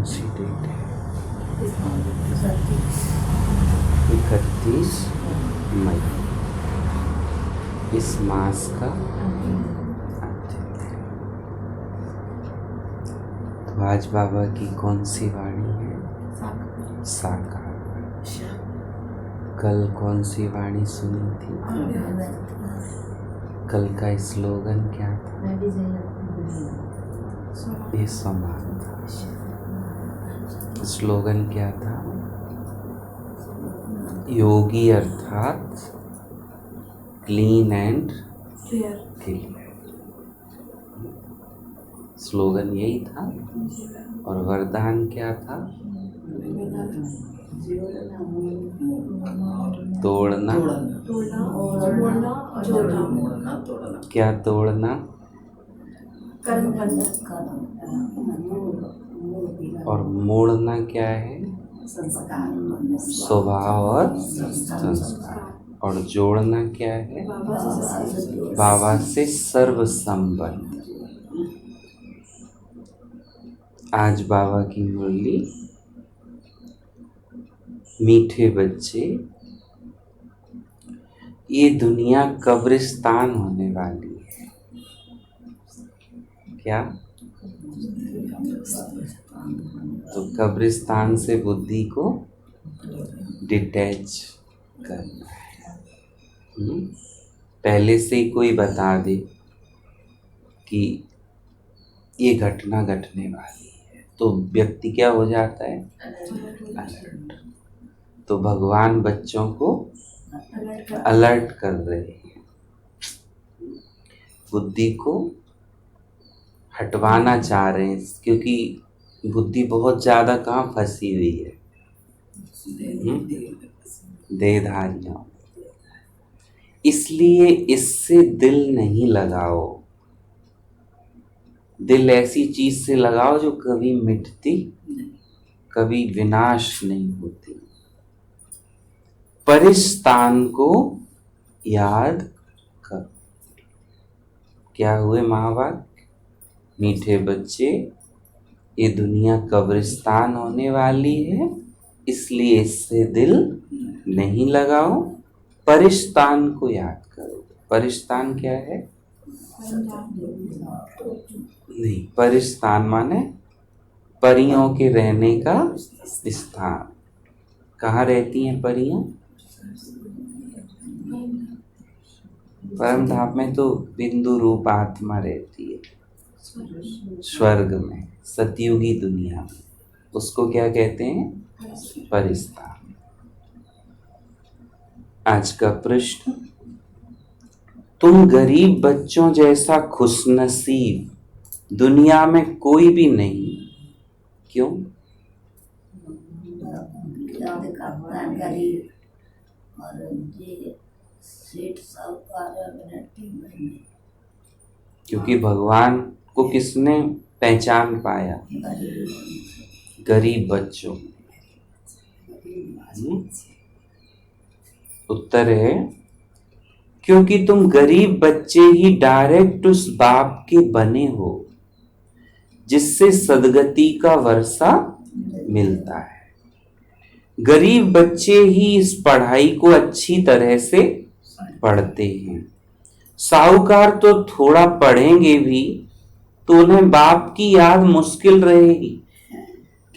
कौन सी डेट है? 31 मई इस मास का अंतिम दिन। तो आज बाबा की कौन सी वाणी है? साकार वाणी। कल कौन सी वाणी सुनी थी? कल का स्लोगन क्या था? ये समान था। स्लोगन क्या था? योगी अर्थात क्लीन एंड क्लियर। स्लोगन यही था। और वरदान क्या था? तोड़ना क्या तोड़ना? और मोड़ना क्या है? स्वभाव और संस्कार। और जोड़ना क्या है? बाबा से सर्व संबंध। आज बाबा की मुरली मीठे बच्चे, ये दुनिया कब्रिस्तान होने वाली है। क्या? तो कब्रिस्तान से बुद्धि को डिटैच करना है। पहले से ही कोई बता दे कि ये घटना घटने वाली है तो व्यक्ति क्या हो जाता है? अलर्ट। तो भगवान बच्चों को अलर्ट कर रहे हैं, बुद्धि को हटवाना चाह रहे हैं, क्योंकि बुद्धि बहुत ज्यादा कहाँ फंसी हुई है? देहधारियों। इसलिए इससे दिल नहीं लगाओ। दिल ऐसी चीज से लगाओ जो कभी मिटती, कभी विनाश नहीं होती। परिस्तान को याद करो। क्या हुए महाभाग? मीठे बच्चे, ये दुनिया कब्रिस्तान होने वाली है, इसलिए इससे दिल नहीं लगाओ। परिस्तान को याद करो। परिस्तान क्या है? नहीं, परिस्तान माने परियों के रहने का स्थान। कहाँ रहती हैं परियां? परम धाम में तो बिंदु रूप आत्मा रहती है, स्वर्ग में, सतयुगी दुनिया में। उसको क्या कहते हैं? परिस्तान। आज का प्रश्न, तुम गरीब बच्चों जैसा खुशनसीब दुनिया में कोई भी नहीं। क्यों? क्योंकि भगवान को किसने पहचान पाया? गरीब बच्चों। उत्तर है, क्योंकि तुम गरीब बच्चे ही डायरेक्ट उस बाप के बने हो जिससे सदगति का वर्षा मिलता है। गरीब बच्चे ही इस पढ़ाई को अच्छी तरह से पढ़ते हैं। साहूकार तो थोड़ा पढ़ेंगे भी तो उन्हें बाप की याद मुश्किल रहेगी।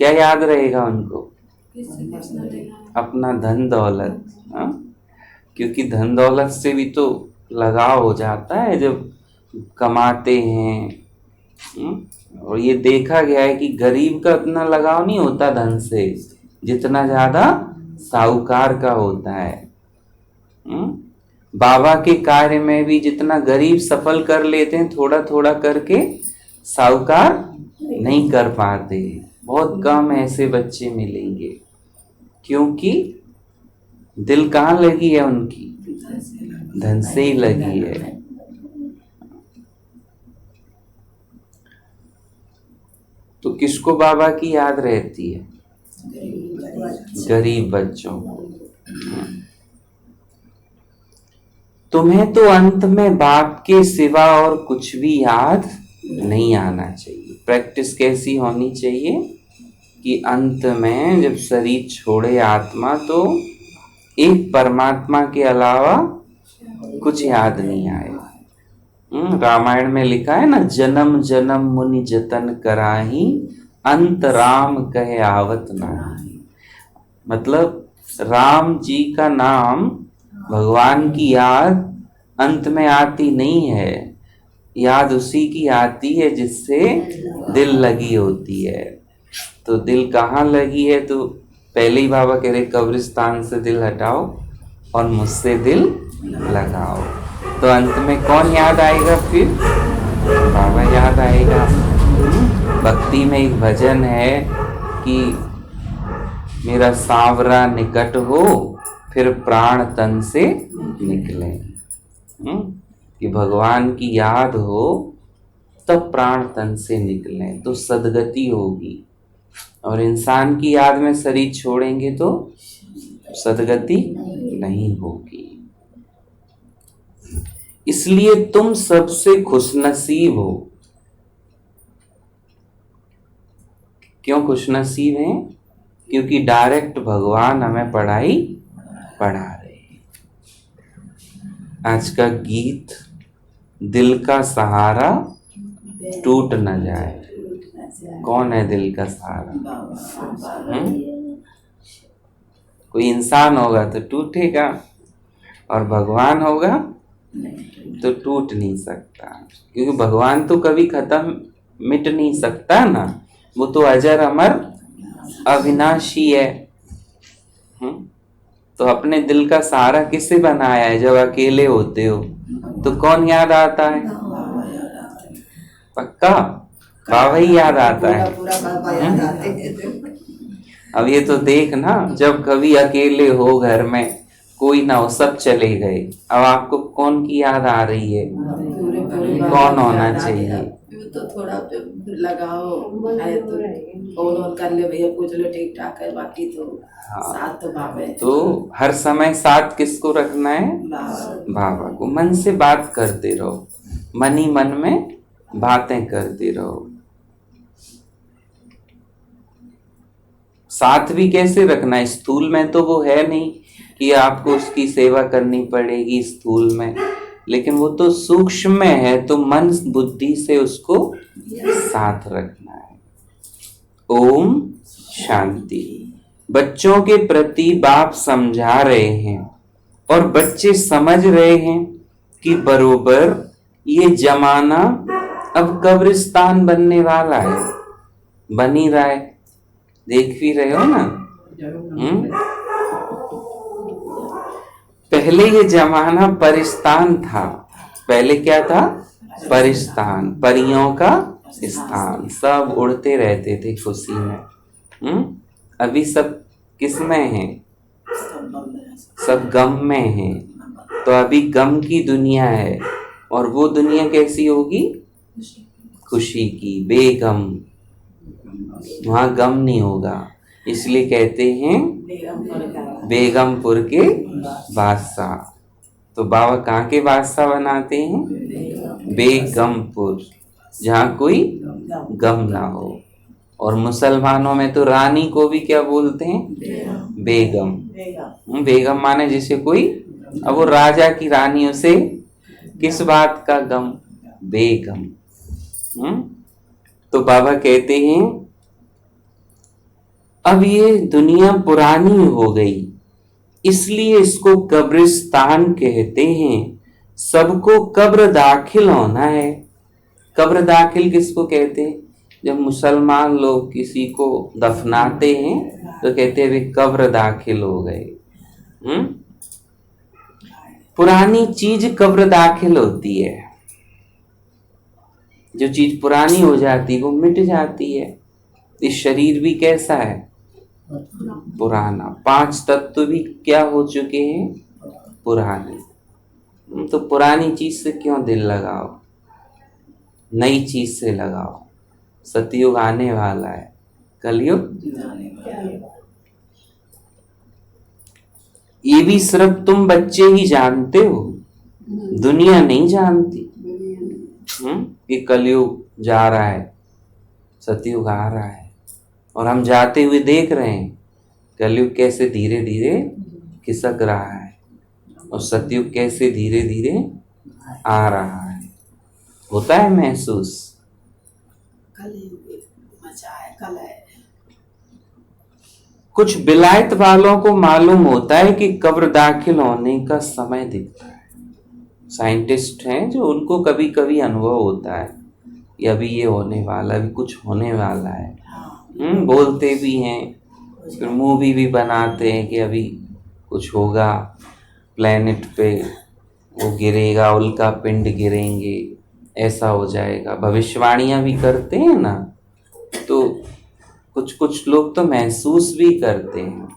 क्या याद रहेगा उनको? अपना धन दौलत। क्योंकि धन दौलत से भी तो लगाव हो जाता है जब कमाते हैं। और ये देखा गया है कि गरीब का उतना लगाव नहीं होता धन से जितना ज्यादा साहूकार का होता है। बाबा के कार्य में भी जितना गरीब सफल कर लेते हैं थोड़ा थोड़ा करके, साहूकार नहीं कर पाते। बहुत कम ऐसे बच्चे मिलेंगे, क्योंकि दिल कहाँ लगी है उनकी? धन से ही लगी है। तो किसको बाबा की याद रहती है? गरीब बच्चों को। तुम्हें तो अंत में बाप के सिवा और कुछ भी याद नहीं आना चाहिए। प्रैक्टिस कैसी होनी चाहिए? कि अंत में जब शरीर छोड़े आत्मा तो एक परमात्मा के अलावा कुछ याद नहीं आए। रामायण में लिखा है ना, जन्म जन्म मुनि जतन कराही, अंत राम कहे आवत नाही। मतलब राम जी का नाम, भगवान की याद अंत में आती नहीं है। याद उसी की आती है जिससे दिल लगी होती है। तो दिल कहाँ लगी है? तो पहले ही बाबा कह रहे कब्रिस्तान से दिल हटाओ और मुझसे दिल लगाओ। तो अंत में कौन याद आएगा फिर? बाबा याद आएगा। भक्ति में एक भजन है कि मेरा सांवरा निकट हो, फिर प्राण तन से निकले। कि भगवान की याद हो तब प्राण तन से निकले तो सदगति होगी। और इंसान की याद में शरीर छोड़ेंगे तो सदगति नहीं होगी। इसलिए तुम सबसे खुशनसीब हो। क्यों खुशनसीब हैं? क्योंकि डायरेक्ट भगवान हमें पढ़ाई पढ़ा रहे हैं। आज का गीत, दिल का सहारा टूट न जाए। कौन है दिल का सहारा? कोई इंसान होगा तो टूटेगा, और भगवान होगा तो टूट नहीं सकता। क्योंकि भगवान तो कभी खत्म मिट नहीं सकता ना, वो तो अजर अमर अविनाशी है। तो अपने दिल का सहारा किससे बनाया है? जब अकेले होते हो तो कौन याद आता है? पक्का बाबा ही याद आता है। अब ये तो देख ना, जब कभी अकेले हो, घर में कोई ना हो, सब चले गए, अब आपको कौन की याद आ रही है? कौन होना चाहिए? तो थोड़ा लगाओ है तो फोन कर ले भैया, पूछ लो ठीक ठाक है, बाकी तो साथ तो बाबा है। तो हर समय साथ किसको रखना है? बाबा को। मन से बात करते रहो, मन ही मन में बातें करते रहो। साथ भी कैसे रखना है? स्थूल में तो वो है नहीं कि आपको उसकी सेवा करनी पड़ेगी स्थूल में, लेकिन वो तो सूक्ष्म में है, तो मन बुद्धि से उसको साथ रखना है। ओम शांति। बच्चों के प्रति बाप समझा रहे हैं और बच्चे समझ रहे हैं कि बरोबर ये जमाना अब कब्रिस्तान बनने वाला है, बन ही रहा है। देख भी रहे हो ना। पहले ये जमाना परिस्तान था। पहले क्या था? परिस्तान, परियों का स्थान। सब उड़ते रहते थे खुशी में। अभी सब किस में है? सब गम में है। तो अभी गम की दुनिया है, और वो दुनिया कैसी होगी? खुशी की, बेगम। वहां गम नहीं होगा। इसलिए कहते हैं बेगमपुर के बादशाह। तो बाबा कहाँ के बादशाह बनाते हैं? बेगमपुर, जहाँ कोई गम ना हो। और मुसलमानों में तो रानी को भी क्या बोलते हैं? बेगम। बेगम माने जिसे कोई, अब वो राजा की रानी, उसे किस बात का गम? बेगम। तो बाबा कहते हैं अब ये दुनिया पुरानी हो गई, इसलिए इसको कब्रिस्तान कहते हैं। सबको कब्र दाखिल होना है। कब्र दाखिल किसको कहते हैं? जब मुसलमान लोग किसी को दफनाते हैं तो कहते हैं वे कब्र दाखिल हो गए। पुरानी चीज कब्र दाखिल होती है। जो चीज पुरानी हो जाती है वो मिट जाती है। इस शरीर भी कैसा है? पुराना। 5 तत्व भी क्या हो चुके हैं? पुराने। तो पुरानी चीज से क्यों दिल लगाओ? नई चीज से लगाओ। सतयुग आने वाला है, कलयुग ये भी सिर्फ तुम बच्चे ही जानते हो, दुनिया नहीं जानती। कि कलयुग जा रहा है, सतयुग आ रहा है। और हम जाते हुए देख रहे हैं कलयुग कैसे धीरे धीरे खिसक रहा है और सतयुग कैसे धीरे धीरे आ रहा है। होता है महसूस? मजा है, कल है। कुछ विलायत वालों को मालूम होता है कि कब्र दाखिल होने का समय दिखता है। साइंटिस्ट हैं जो उनको कभी कभी अनुभव होता है कि अभी ये होने वाला, अभी कुछ होने वाला है। बोलते भी हैं, फिर मूवी भी बनाते हैं कि अभी कुछ होगा, प्लेनेट पे वो गिरेगा, उल्का पिंड गिरेंगे, ऐसा हो जाएगा। भविष्यवाणियां भी करते हैं ना, तो कुछ कुछ लोग तो महसूस भी करते हैं।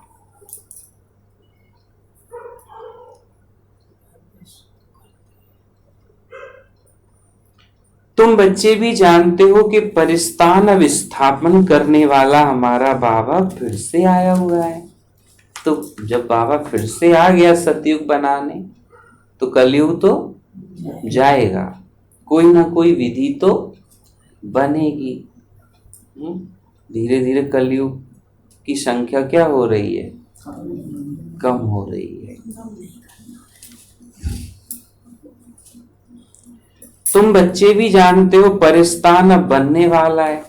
तुम बच्चे भी जानते हो कि परिस्तान विस्थापन करने वाला हमारा बाबा फिर से आया हुआ है। तो जब बाबा फिर से आ गया सतयुग बनाने, तो कलयुग तो जाएगा, कोई ना कोई विधि तो बनेगी। धीरे धीरे कलयुग की संख्या क्या हो रही है? कम हो रही है। तुम बच्चे भी जानते हो परिस्तान अब बनने वाला है।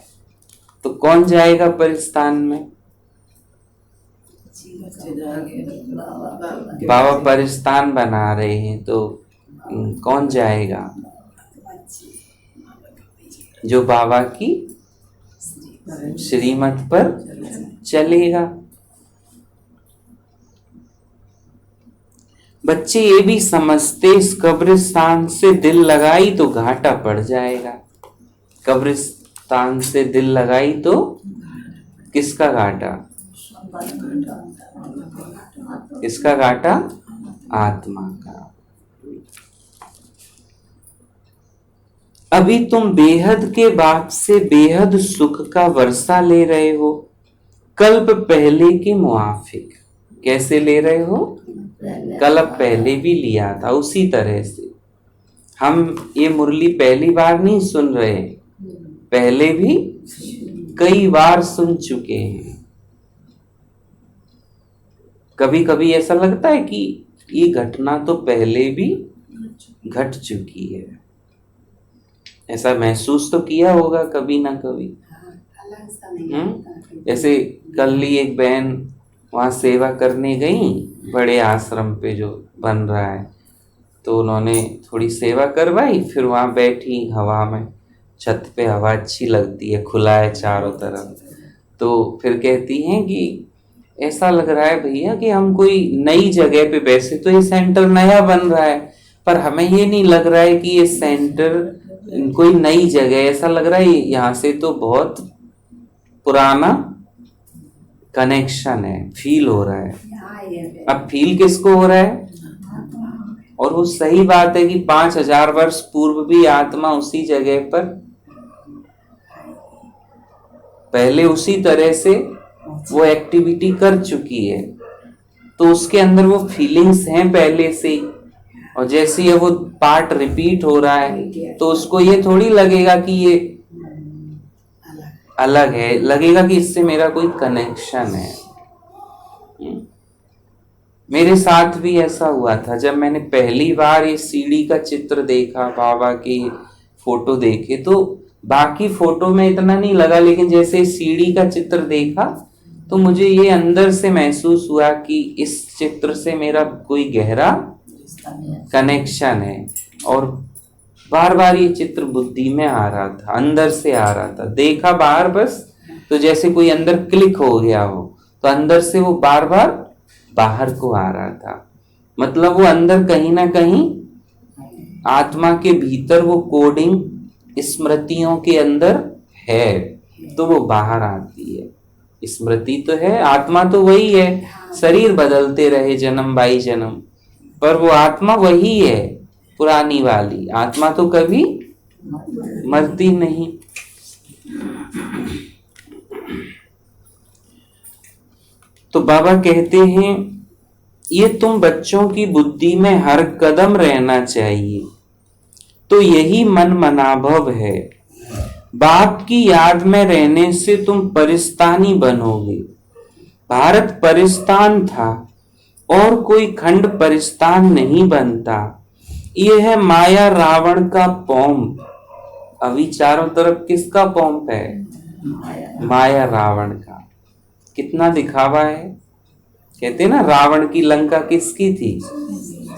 तो कौन जाएगा परिस्तान में? बाबा परिस्तान बना रहे हैं, तो कौन जाएगा? जो बाबा की श्रीमत पर चलेगा। बच्चे ये भी समझते इस कब्रिस्तान से दिल लगाई तो घाटा पड़ जाएगा। कब्रिस्तान से दिल लगाई तो किसका घाटा? किसका घाटा? आत्मा का। अभी तुम बेहद के बाप से बेहद सुख का वर्षा ले रहे हो, कल्प पहले के मुआफिक। कैसे ले रहे हो? कल्प पहले भी लिया था उसी तरह से। हम ये मुरली पहली बार नहीं सुन रहे, पहले भी कई बार सुन चुके हैं। कभी कभी ऐसा लगता है कि ये घटना तो पहले भी घट चुकी है। ऐसा महसूस तो किया होगा कभी ना कभी। जैसे कल ही एक बहन वहाँ सेवा करने गई, बड़े आश्रम पे जो बन रहा है, तो उन्होंने थोड़ी सेवा करवाई, फिर वहाँ बैठी हवा में, छत पे हवा अच्छी लगती है, खुला है चारों तरफ। तो फिर कहती हैं कि ऐसा लग रहा है भैया कि हम कोई नई जगह पे, वैसे तो ये सेंटर नया बन रहा है, पर हमें ये नहीं लग रहा है कि ये सेंटर कोई नई जगह, ऐसा लग रहा है यहाँ से तो बहुत पुराना कनेक्शन है, फील हो रहा है। अब फील किसको हो रहा है? और वो सही बात है कि 5000 वर्ष पूर्व भी आत्मा उसी जगह पर पहले उसी तरह से वो एक्टिविटी कर चुकी है, तो उसके अंदर वो फीलिंग्स हैं पहले से ही। और जैसे ये वो पार्ट रिपीट हो रहा है, तो उसको ये थोड़ी लगेगा कि ये अलग है, लगेगा कि इससे मेरा कोई कनेक्शन है। मेरे साथ भी ऐसा हुआ था, जब मैंने पहली बार ये सीढ़ी का चित्र देखा, बाबा की फोटो देखे, तो बाकी फोटो में इतना नहीं लगा, लेकिन जैसे सीढ़ी का चित्र देखा तो मुझे ये अंदर से महसूस हुआ कि इस चित्र से मेरा कोई गहरा कनेक्शन है। और बार बार ये चित्र बुद्धि में आ रहा था, अंदर से आ रहा था, देखा बाहर बस, तो जैसे कोई अंदर क्लिक हो गया हो, तो अंदर से वो बार बार बाहर को आ रहा था। मतलब वो अंदर कहीं ना कहीं आत्मा के भीतर वो कोडिंग स्मृतियों के अंदर है, तो वो बाहर आती है। स्मृति तो है, आत्मा तो वही है, शरीर बदलते रहे जन्म बाई जन्म, पर वो आत्मा वही है, पुरानी वाली आत्मा तो कभी मरती नहीं। तो बाबा कहते हैं ये तुम बच्चों की बुद्धि में हर कदम रहना चाहिए, तो यही मन मनाभव है। बाप की याद में रहने से तुम परिस्तानी बनोगे। भारत परिस्तान था और कोई खंड परिस्तान नहीं बनता। ये है माया रावण का पौंप। अभी चारों तरफ किसका पौंप है? माया रावण का। कितना दिखावा है। कहते ना रावण की लंका किसकी थी?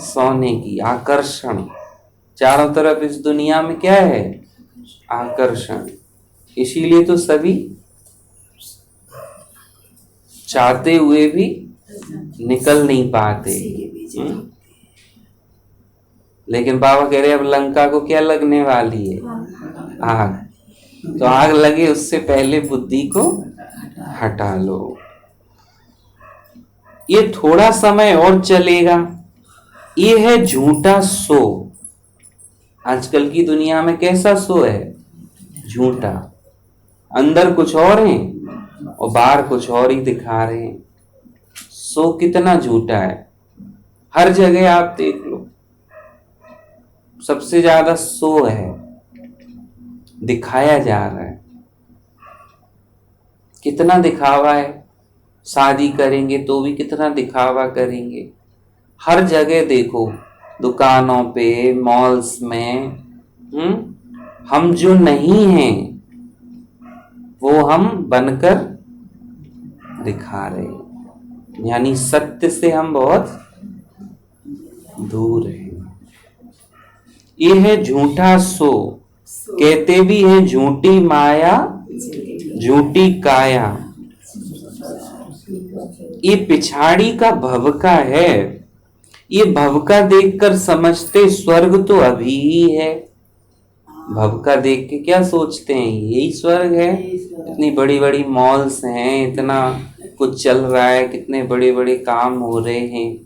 सोने की। आकर्षण चारों तरफ इस दुनिया में क्या है? आकर्षण। इसीलिए तो सभी चाहते हुए भी निकल नहीं पाते। लेकिन बाबा कह रहे अब लंका को क्या लगने वाली है? आग। तो आग लगे उससे पहले बुद्धि को हटा लो। ये थोड़ा समय और चलेगा। ये है झूठा सो। आजकल की दुनिया में कैसा सो है? झूठा। अंदर कुछ और है और बाहर कुछ और ही दिखा रहे हैं। सो कितना झूठा है। हर जगह आप देख लो, सबसे ज्यादा सो है, दिखाया जा रहा है। कितना दिखावा है। शादी करेंगे तो भी कितना दिखावा करेंगे। हर जगह देखो, दुकानों पे, मॉल्स में, हम जो नहीं हैं वो हम बनकर दिखा रहे हैं। यानी सत्य से हम बहुत दूर हैं। ये है झूठा सो। कहते भी हैं झूठी माया झूठी काया। ये पिछाड़ी का भव का है। ये भव का देखकर समझते स्वर्ग तो अभी ही है। भव का देख के क्या सोचते हैं? यही स्वर्ग है। इतनी बड़ी बड़ी मॉल्स हैं, इतना कुछ चल रहा है, कितने बड़े बड़े काम हो रहे हैं।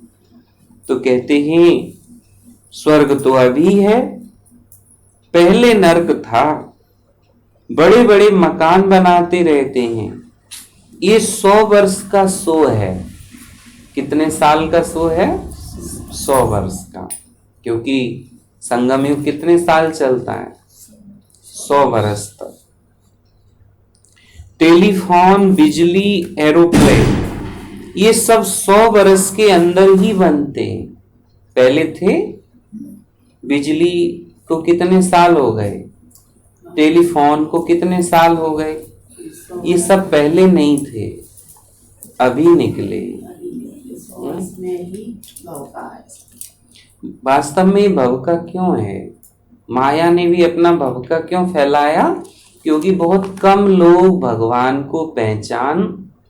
तो कहते हैं स्वर्ग तो अभी है, पहले नर्क था। बड़े बड़े मकान बनाते रहते हैं। ये 100 वर्ष का सो है। कितने साल का सो है? 100 वर्ष का। क्योंकि संगम युग कितने साल चलता है? 100 वर्ष तक। टेलीफोन, बिजली, एरोप्लेन, ये सब 100 वर्ष के अंदर ही बनते हैं। पहले थे, बिजली को कितने साल हो गए, टेलीफोन को कितने साल हो गए। ये सब पहले नहीं थे, अभी निकले। वास्तव में भव का क्यों है? माया ने भी अपना भव का क्यों फैलाया? क्योंकि बहुत कम लोग भगवान को पहचान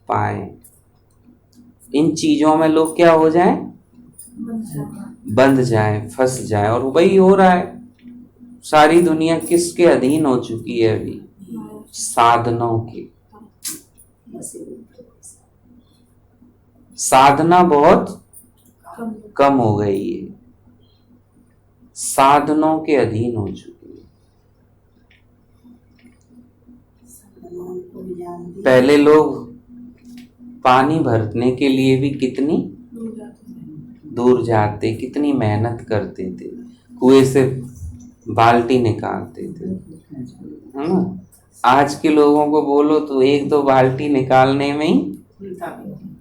पाए। इन चीजों में लोग क्या हो जाए? बंध जाए, फंस जाए। और वही हो रहा है। सारी दुनिया किसके अधीन हो चुकी है अभी? साधनों के। साधना बहुत कम हो गई है, साधनों के अधीन हो चुकी है। पहले लोग पानी भरने के लिए भी कितनी दूर जाते, कितनी मेहनत करते थे, कुएं से बाल्टी निकालते थे, है ना। आज के लोगों को बोलो तो 1-2 बाल्टी निकालने में ही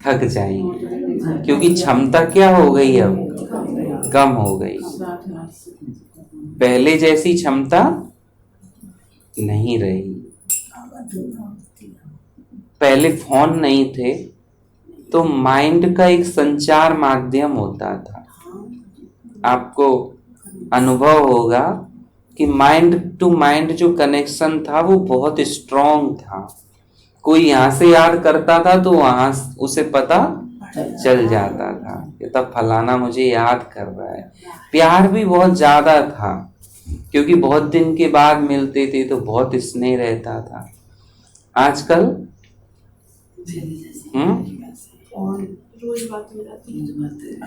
थक जाएंगे। क्योंकि क्षमता क्या हो गई, अब कम हो गई। पहले जैसी क्षमता नहीं रही। पहले फोन नहीं थे तो माइंड का एक संचार माध्यम होता था। आपको अनुभव होगा कि माइंड टू माइंड जो कनेक्शन था वो बहुत स्ट्रॉन्ग था। कोई यहाँ से याद करता था तो वहां उसे पता चल जाता था कि तब फलाना मुझे याद कर रहा है। प्यार भी बहुत ज्यादा था क्योंकि बहुत दिन के बाद मिलते थे तो बहुत स्नेह रहता था। आजकल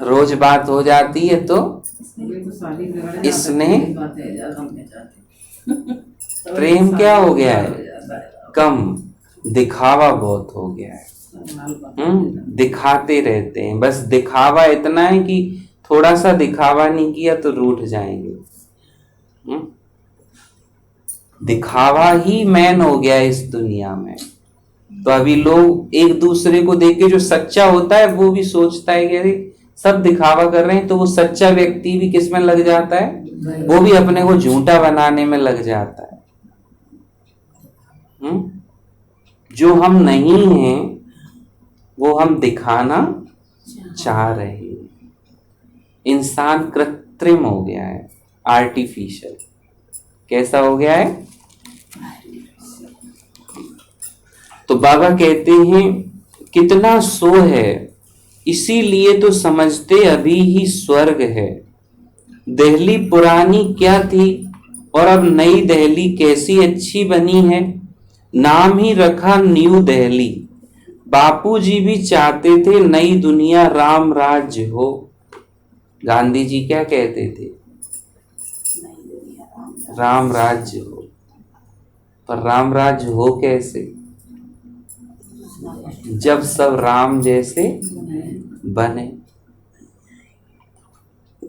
रोज बात हो जाती है तो स्नेह, प्रेम क्या हो गया है? कम। दिखावा बहुत हो गया है। दिखाते रहते हैं। बस दिखावा इतना है कि थोड़ा सा दिखावा नहीं किया तो रूठ जाएंगे। दिखावा ही मैन हो गया इस दुनिया में। तो अभी लोग एक दूसरे को देख के, जो सच्चा होता है वो भी सोचता है कि अरे सब दिखावा कर रहे हैं, तो वो सच्चा व्यक्ति भी किस में लग जाता है, वो भी अपने को झूठा बनाने में लग जाता है। जो हम नहीं हैं वो हम दिखाना चाह रहे हैं। इंसान कृत्रिम हो गया है, आर्टिफिशियल। कैसा हो गया है? तो बाबा कहते हैं कितना सो है, इसीलिए तो समझते अभी ही स्वर्ग है। दिल्ली पुरानी क्या थी और अब नई दिल्ली कैसी अच्छी बनी है। नाम ही रखा न्यू दिल्ली। बापूजी भी चाहते थे नई दुनिया राम राज्य हो। गांधी जी क्या कहते थे? राम राज्य हो। पर राम राज्य हो कैसे? जब सब राम जैसे बने।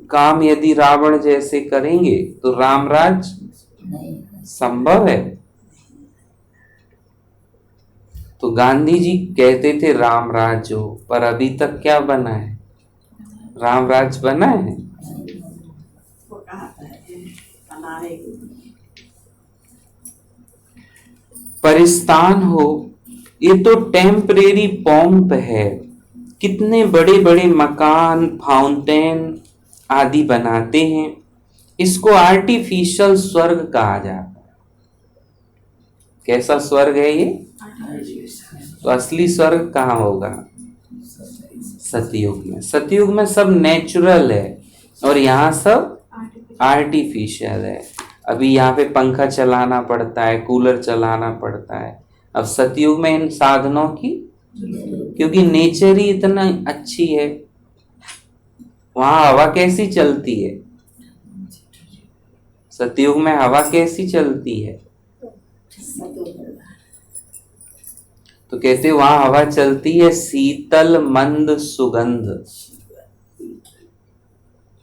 काम यदि रावण जैसे करेंगे तो राम राज्य संभव है? तो गांधी जी कहते थे राम राज्य हो, पर अभी तक क्या बना है? राम राज्य बना है? परिस्तान हो, ये तो टेम्परेरी पॉम्प है। कितने बड़े बड़े मकान, फाउंटेन आदि बनाते हैं, इसको आर्टिफिशियल स्वर्ग कहा जाता है। कैसा स्वर्ग है ये? तो असली स्वर्ग कहाँ होगा? सतयुग में। सतयुग में सब नेचुरल है और यहाँ सब आर्टिफिशियल है। अभी यहाँ पे पंखा चलाना पड़ता है, कूलर चलाना पड़ता है। अब सतयुग में इन साधनों की, क्योंकि नेचर ही इतना अच्छी है। वहां हवा कैसी चलती है? सतयुग में हवा कैसी चलती है? तो कहते वहां हवा चलती है शीतल मंद सुगंध।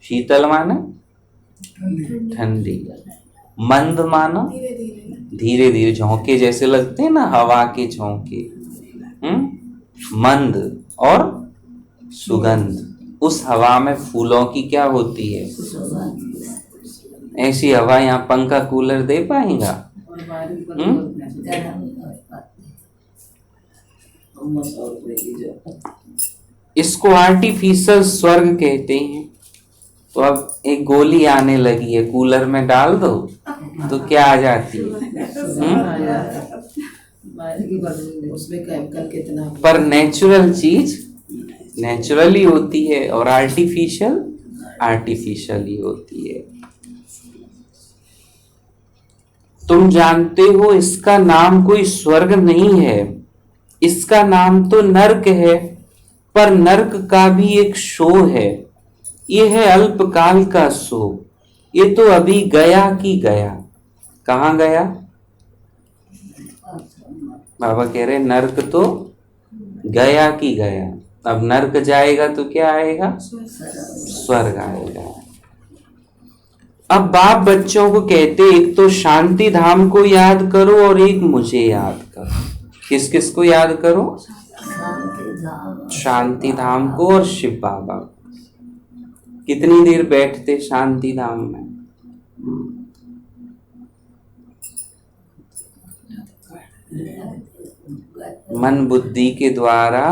शीतल माना ठंडी, मंद माना धीरे धीरे झोंके जैसे लगते हैं ना, हवा के झोंके। मंद और सुगंध। उस हवा में फूलों की क्या होती है? ऐसी हवा यहाँ पंखा कूलर दे पाएगा? इसको आर्टिफिशियल स्वर्ग कहते हैं। तो अब एक गोली आने लगी है, कूलर में डाल दो तो क्या आ जाती है? उसमें केमिकल कितना, पर नेचुरल चीज नेचुरली होती है और आर्टिफिशियल आर्टिफिशियली होती है। तुम जानते हो इसका नाम कोई स्वर्ग नहीं है, इसका नाम तो नर्क है। पर नर्क का भी एक शो है, ये है अल्पकाल का शो। ये तो अभी गया की गया। कहाँ गया? बाबा कह रहे नर्क तो गया की गया। अब नर्क जाएगा तो क्या आएगा? स्वर्ग आएगा। अब बाप बच्चों को कहते एक तो शांति धाम को याद करो और एक मुझे याद करो। किस किस को याद करो? शांति धाम को और शिव बाबा को। कितनी देर बैठते शांति धाम में? मन बुद्धि के द्वारा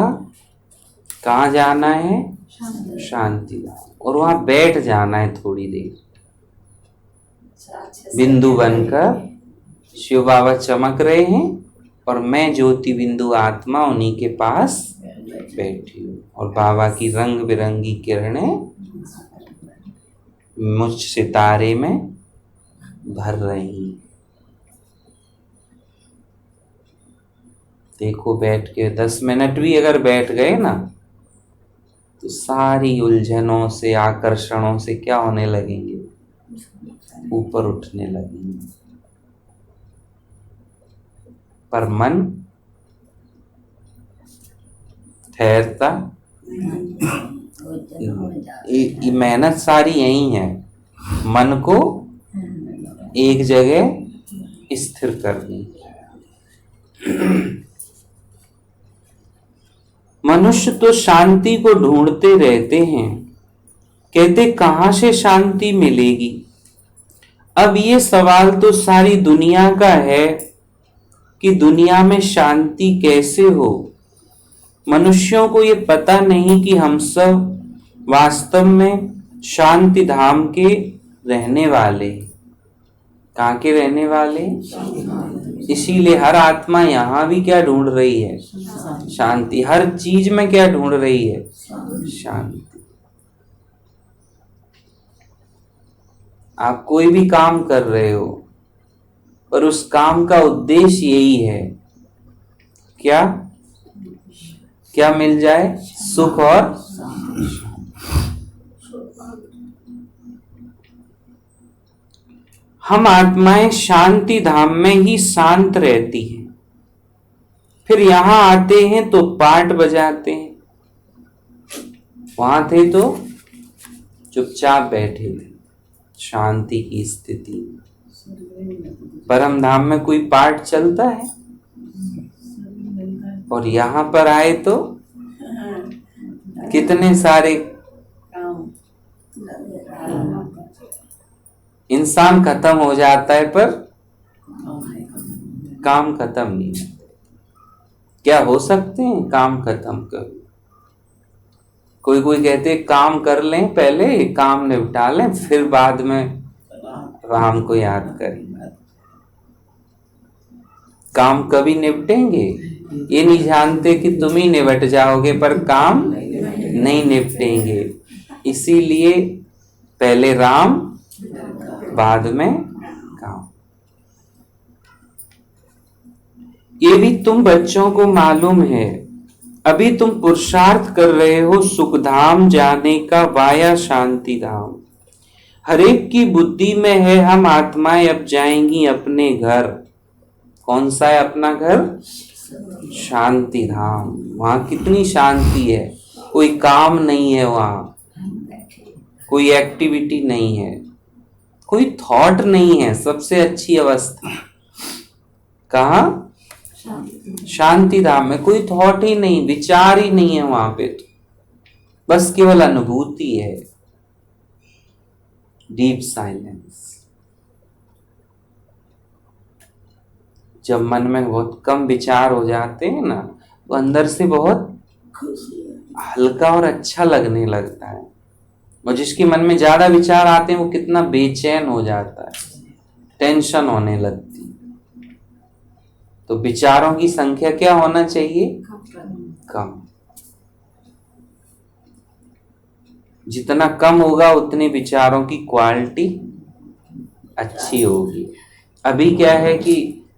कहाँ जाना है? शांति धाम। और वहां बैठ जाना है थोड़ी देर, बिंदु बनकर। शिव बाबा चमक रहे हैं और मैं ज्योति बिंदु आत्मा उन्हीं के पास बैठी हूँ और बाबा की रंग बिरंगी किरणें मुझ सितारे में भर रही। देखो बैठ के 10 मिनट भी अगर बैठ गए ना तो सारी उलझनों से, आकर्षणों से क्या होने लगेंगे? ऊपर उठने लगेंगे। पर मन ठहरता। मेहनत सारी यही है, मन को एक जगह स्थिर करनी। मनुष्य तो शांति को ढूंढते रहते हैं, कहते कहां से शांति मिलेगी। अब ये सवाल तो सारी दुनिया का है कि दुनिया में शांति कैसे हो। मनुष्यों को ये पता नहीं कि हम सब वास्तव में शांति धाम के रहने वाले। कहाँ के रहने वाले? इसीलिए हर आत्मा यहाँ भी क्या ढूंढ रही है? शांति। हर चीज में क्या ढूंढ रही है? शांति। आप कोई भी काम कर रहे हो और उस काम का उद्देश्य यही है क्या? क्या मिल जाए? सुख और हम आत्माएं शांति धाम में ही शांत रहती हैं, फिर यहां आते हैं तो पाठ बजाते हैं, वहां थे तो चुपचाप बैठे थे शांति की स्थिति में। परम धाम में कोई पाठ चलता है और यहां पर आए तो कितने सारे इंसान खत्म हो जाता है पर काम खत्म नहीं होता। क्या हो सकते हैं काम खत्म कर? कोई कहते काम कर लें, पहले काम निपटा लें, फिर बाद में राम को याद करें। काम कभी निपटेंगे? ये नहीं जानते कि तुम ही निपट जाओगे, पर काम नहीं निपटेंगे। इसीलिए पहले राम, बाद में काम। ये भी तुम बच्चों को मालूम है। अभी तुम पुरुषार्थ कर रहे हो सुखधाम जाने का वाया शांति धाम। हरेक की बुद्धि में है हम आत्माएं अब जाएंगी अपने घर। कौन सा है अपना घर? शांति धाम। वहां कितनी शांति है, कोई काम नहीं है, वहां कोई एक्टिविटी नहीं है, कोई थॉट नहीं है। सबसे अच्छी अवस्था कहाँ? शांति धाम में कोई थॉट ही नहीं, विचार ही नहीं है वहां पे, तो बस केवल अनुभूति है, डीप साइलेंस। जब मन में बहुत कम विचार हो जाते हैं ना, तो अंदर से बहुत हल्का और अच्छा लगने लगता है। और जिसके मन में ज्यादा विचार आते हैं वो कितना बेचैन हो जाता है, टेंशन होने लगती है। तो विचारों की संख्या क्या होना चाहिए? कम। जितना कम होगा उतने विचारों की क्वालिटी अच्छी होगी। अभी क्या है कि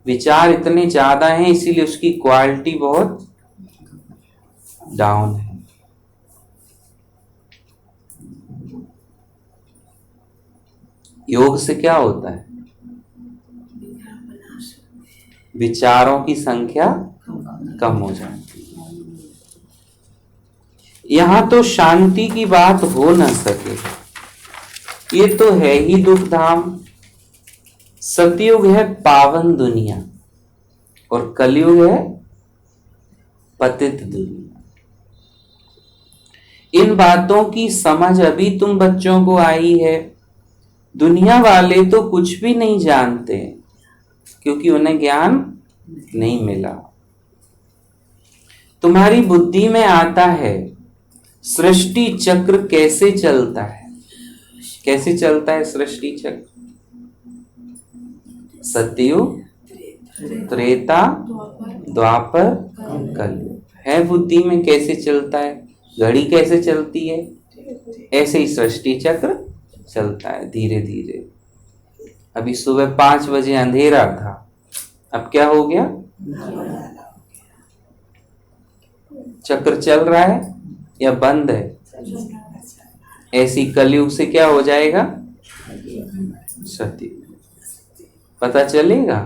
विचार इतने ज्यादा हैं, इसीलिए उसकी क्वालिटी बहुत डाउन है। योग से क्या होता है? विचारों की संख्या कम हो जाती है। यहां तो शांति की बात हो न सके। ये तो है ही दुख धाम। सतयुग है पावन दुनिया और कलयुग है पतित दुनिया। इन बातों की समझ अभी तुम बच्चों को आई है। दुनिया वाले तो कुछ भी नहीं जानते क्योंकि उन्हें ज्ञान नहीं मिला। तुम्हारी बुद्धि में आता है सृष्टि चक्र कैसे चलता है। कैसे चलता है सृष्टि चक्र? सतयुग, त्रेता, द्वापर, कलयुग। है बुद्धि में कैसे चलता है? घड़ी कैसे चलती है, ऐसे ही सृष्टि चक्र चलता है धीरे धीरे। अभी सुबह 5 बजे अंधेरा था, अब क्या हो गया? चक्र चल रहा है या बंद है? ऐसी कलयुग से क्या हो जाएगा? सत्य। पता चलेगा?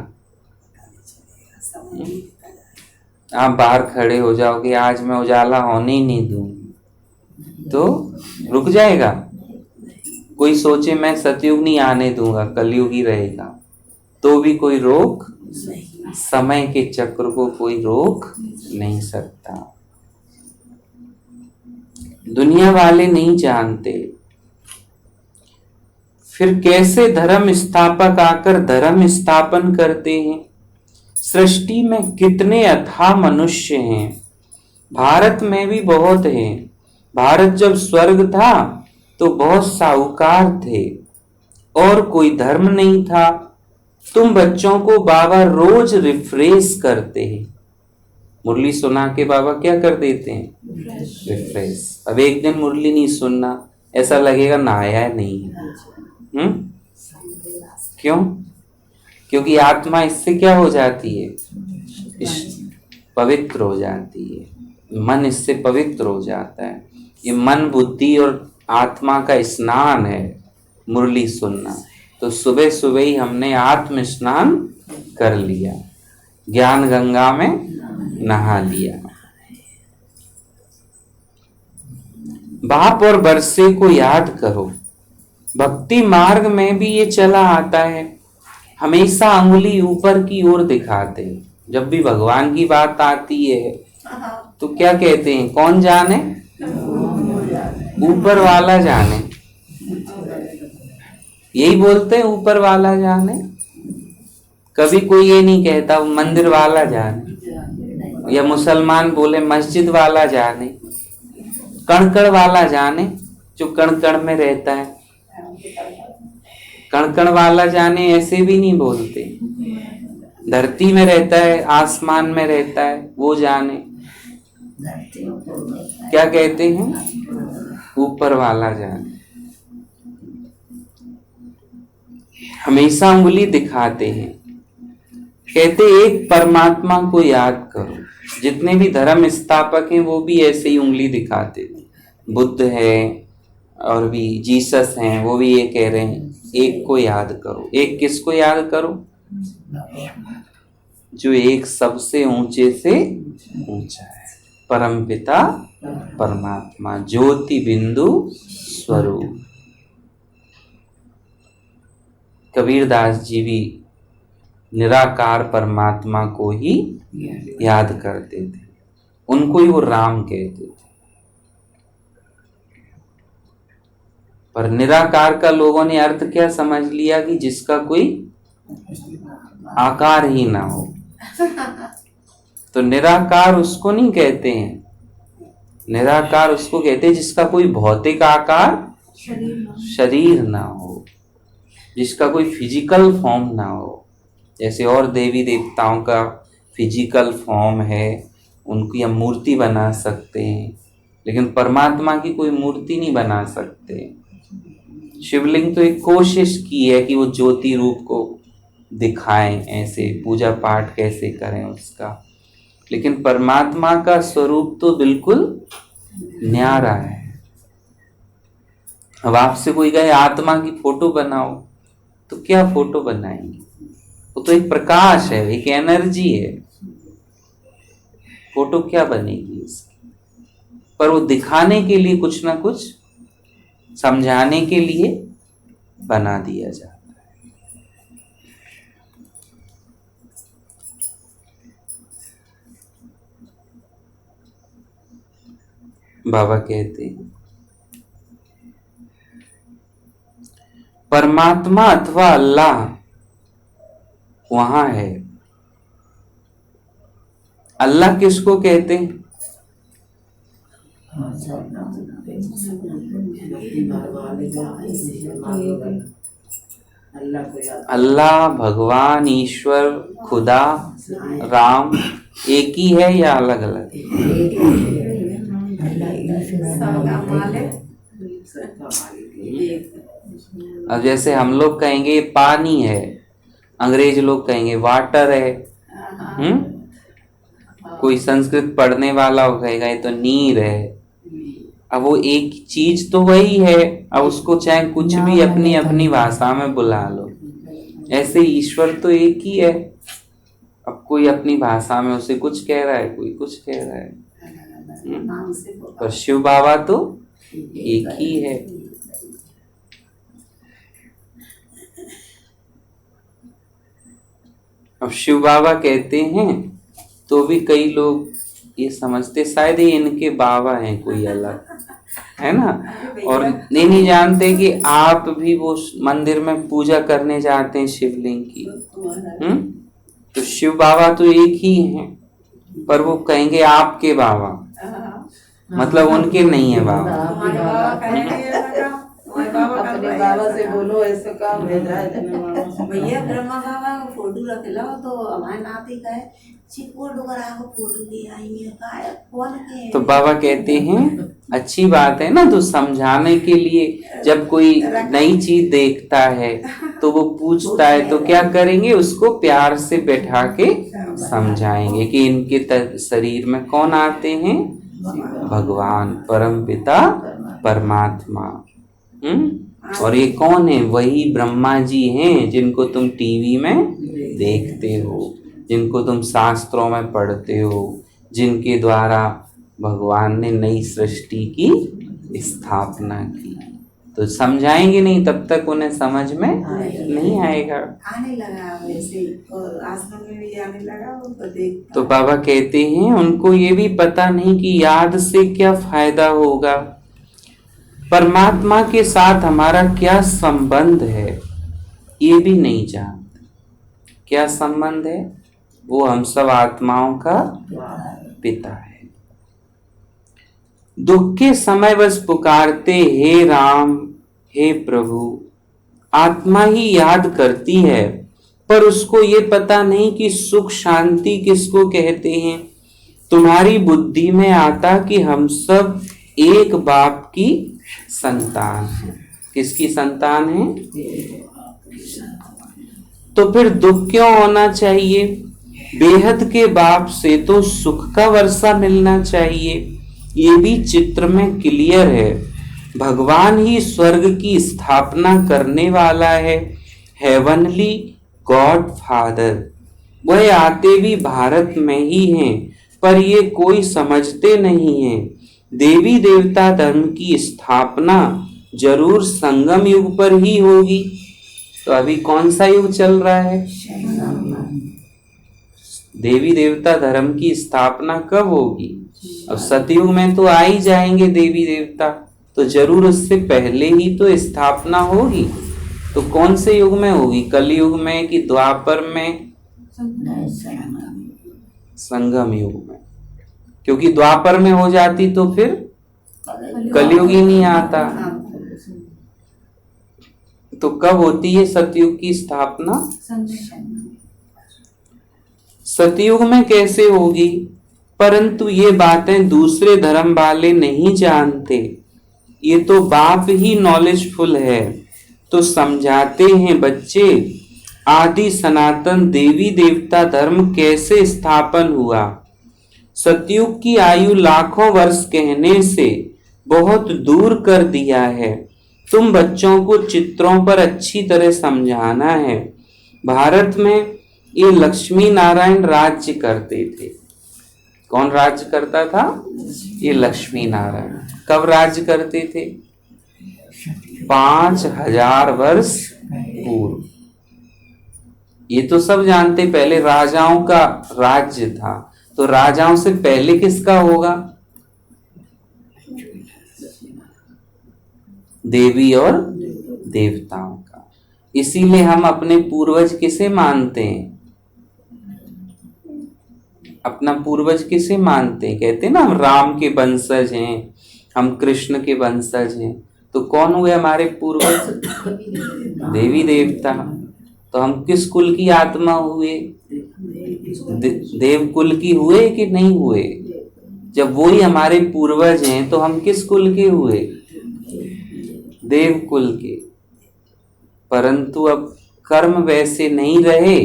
आप बाहर खड़े हो जाओगे, आज मैं उजाला होने ही नहीं दूंगी, तो रुक जाएगा। कोई सोचे मैं सतयुग नहीं आने दूंगा, कलयुग ही रहेगा, तो भी कोई रोक, समय के चक्र को कोई रोक नहीं सकता। दुनिया वाले नहीं जानते। फिर कैसे धर्म स्थापक आकर धर्म स्थापन करते हैं। सृष्टि में कितने अथाह मनुष्य हैं, भारत में भी बहुत हैं। भारत जब स्वर्ग था तो बहुत साहूकार थे और कोई धर्म नहीं था। तुम बच्चों को बाबा रोज रिफ्रेश करते हैं। मुरली सुना के बाबा क्या कर देते हैं, रिफ्रेश। अब एक दिन मुरली नहीं सुनना, ऐसा लगेगा नहाया नहीं है। क्यों? क्योंकि आत्मा इससे क्या हो जाती है, पवित्र हो जाती है, मन इससे पवित्र हो जाता है। ये मन बुद्धि और आत्मा का स्नान है मुरली सुनना। तो सुबह सुबह ही हमने आत्म स्नान कर लिया, ज्ञान गंगा में नहा लिया। बाप और बरसे को याद करो। भक्ति मार्ग में भी ये चला आता है, हमेशा अंगुली ऊपर की ओर दिखाते हैं। जब भी भगवान की बात आती है तो क्या कहते हैं, कौन जाने, ऊपर वाला जाने। यही बोलते हैं, ऊपर वाला जाने। कभी कोई ये नहीं कहता मंदिर वाला जाने, या मुसलमान बोले मस्जिद वाला जाने, कण वाला जाने, जो कण में रहता है। कण वाला जाने ऐसे भी नहीं बोलते। धरती में रहता है, आसमान में रहता है, वो जाने। क्या कहते हैं, ऊपर वाला जाने। हमेशा उंगली दिखाते हैं। कहते एक परमात्मा को याद करो। जितने भी धर्म स्थापक हैं वो भी ऐसे ही उंगली दिखाते थे। बुद्ध है और भी जीसस हैं, वो भी ये कह रहे हैं एक को याद करो। एक किसको याद करो, जो एक सबसे ऊंचे से ऊंचा है, परमपिता परमात्मा, ज्योति बिंदु स्वरूप। कबीरदास जी भी निराकार परमात्मा को ही याद करते थे, उनको ही वो राम कहते थे। पर निराकार का लोगों ने अर्थ क्या समझ लिया कि जिसका कोई आकार ही ना हो। तो निराकार उसको नहीं कहते हैं, निराकार उसको कहते हैं जिसका कोई भौतिक आकार शरीर ना हो, जिसका कोई फिजिकल फॉर्म ना हो। जैसे और देवी देवताओं का फिजिकल फॉर्म है, उनकी हम मूर्ति बना सकते हैं, लेकिन परमात्मा की कोई मूर्ति नहीं बना सकते। शिवलिंग तो एक कोशिश की है कि वो ज्योति रूप को दिखाएं, ऐसे पूजा पाठ कैसे करें उसका, लेकिन परमात्मा का स्वरूप तो बिल्कुल न्यारा है। अब आपसे कोई कहे आत्मा की फोटो बनाओ, तो क्या फोटो बनाएंगे? वो तो एक प्रकाश है, एक एनर्जी है, फोटो क्या बनेगी इसकी? पर वो दिखाने के लिए कुछ ना कुछ, समझाने के लिए बना दिया जाता है। बाबा कहते हैं परमात्मा अथवा अल्लाह वहां है। अल्लाह किसको कहते हैं? अल्लाह, भगवान, ईश्वर, खुदा, राम एक ही है या अलग अलग? अब जैसे हम लोग कहेंगे पानी है, अंग्रेज लोग कहेंगे वाटर है। कोई संस्कृत पढ़ने वाला हो कहेगा ये तो नीर है। अब वो एक चीज तो वही है, अब उसको चाहे कुछ भी अपनी अपनी भाषा में बुला लो। ऐसे ईश्वर तो एक ही है, अब कोई अपनी भाषा में उसे कुछ कह रहा है, कोई कुछ कह रहा है। पर शिव बाबा तो एक ही है। अब शिव बाबा कहते हैं तो भी कई लोग ये समझते शायद ये इनके बाबा हैं कोई अलग, है ना, और ये नहीं जानते कि आप भी वो मंदिर में पूजा करने जाते हैं शिवलिंग की। तो शिव बाबा तो एक ही हैं, पर वो कहेंगे आपके बाबा, मतलब उनके नहीं है बाबा। अपने बाबा से बोलो ऐसे काम भेजा है। भैया ब्रह्मा बाबा का फोटो रख लो तो हमारे नाती का है फोटो करा को फोटो ले आई है कौन के। तो बाबा कहते हैं अच्छी बात है ना, तो समझाने के लिए जब कोई नई चीज देखता है तो वो पूछता है तो क्या करेंगे, उसको प्यार से बैठा के समझाएंगे कि इनके शरीर में कौन आते हैं, भगवान परम पिता परमात्मा। और ये कौन है, वही ब्रह्मा जी हैं जिनको तुम टीवी में देखते हो, जिनको तुम शास्त्रों में पढ़ते हो, जिनके द्वारा भगवान ने नई सृष्टि की स्थापना की। तो समझाएंगे नहीं तब तक उन्हें समझ में नहीं आएगा। आने लगा वैसे और आश्रम में भी आने लगा तो देख। तो बाबा कहते हैं उनको ये भी पता नहीं कि याद से क्या फायदा होगा, परमात्मा के साथ हमारा क्या संबंध है ये भी नहीं जानते। क्या संबंध है, वो हम सब आत्माओं का पिता है। दुख के समय बस पुकारते हे राम हे प्रभु, आत्मा ही याद करती है, पर उसको ये पता नहीं कि सुख शांति किसको कहते हैं। तुम्हारी बुद्धि में आता कि हम सब एक बाप की संतान है। किसकी संतान है, तो फिर दुख क्यों होना चाहिए, बेहद के बाप से तो सुख का वर्षा मिलना चाहिए। ये भी चित्र में क्लियर है, भगवान ही स्वर्ग की स्थापना करने वाला है, हेवनली गॉड फादर। वह आते भी भारत में ही हैं, पर ये कोई समझते नहीं है। देवी देवता धर्म की स्थापना जरूर संगम युग पर ही होगी। तो अभी कौन सा युग चल रहा है, देवी देवता धर्म की स्थापना कब होगी, अब सतयुग में तो आ ही जाएंगे देवी देवता, तो जरूर उससे पहले ही तो स्थापना होगी। तो कौन से युग में होगी, कलयुग में कि द्वापर में, संगम युग में, क्योंकि द्वापर में हो जाती तो फिर कलयुग ही नहीं आता। तो कब होती है सतयुग की स्थापना, सतयुग में कैसे होगी, परंतु ये बातें दूसरे धर्म वाले नहीं जानते। ये तो बाप ही नॉलेजफुल है, तो समझाते हैं बच्चे आदि सनातन देवी देवता धर्म कैसे स्थापन हुआ। सतयुग की आयु लाखों वर्ष कहने से बहुत दूर कर दिया है। तुम बच्चों को चित्रों पर अच्छी तरह समझाना है। भारत में ये लक्ष्मी नारायण राज्य करते थे। कौन राज्य करता था, ये लक्ष्मी नारायण। कब राज्य करते थे, 5000 वर्ष पूर्व। ये तो सब जानते, पहले राजाओं का राज्य था, तो राजाओं से पहले किसका होगा, देवी और देवताओं का। इसीलिए हम अपने पूर्वज किसे मानते हैं, अपना पूर्वज किसे मानते हैं, कहते हैं ना हम राम के वंशज हैं, हम कृष्ण के वंशज हैं। तो कौन हुए हमारे पूर्वज, देवी देवता। तो हम किस कुल की आत्मा हुए, देव कुल की हुए कि नहीं हुए। जब वही हमारे पूर्वज हैं तो हम किस कुल के हुए, देव कुल के। परंतु अब कर्म वैसे नहीं रहे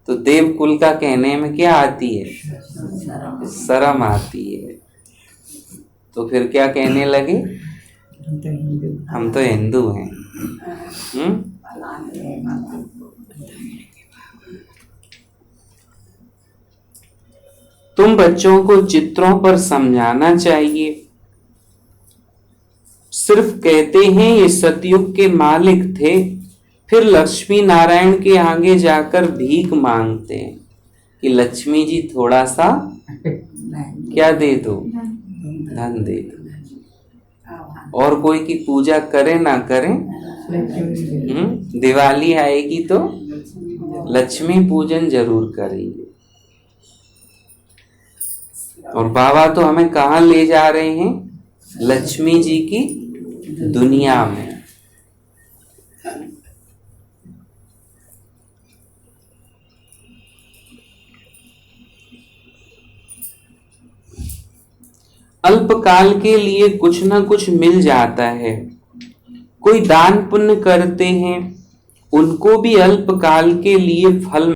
तो देव कुल का कहने में क्या आती है, शर्म आती है। तो फिर क्या कहने लगे, हम तो हिंदू हैं। तुम बच्चों को चित्रों पर समझाना चाहिए। सिर्फ कहते हैं ये सतयुग के मालिक थे, फिर लक्ष्मी नारायण के आगे जाकर भीख मांगते हैं कि लक्ष्मी जी थोड़ा सा क्या दे दो, धन दे दो। और कोई की पूजा करे ना करे, दिवाली आएगी तो लक्ष्मी पूजन जरूर करेंगे। और बाबा तो हमें कहाँ ले जा रहे हैं? लक्ष्मी जी की दुनिया में। अल्पकाल के लिए कुछ ना कुछ मिल जाता है। कोई दान पुण्य करते हैं, उनको भी अल्पकाल के लिए फल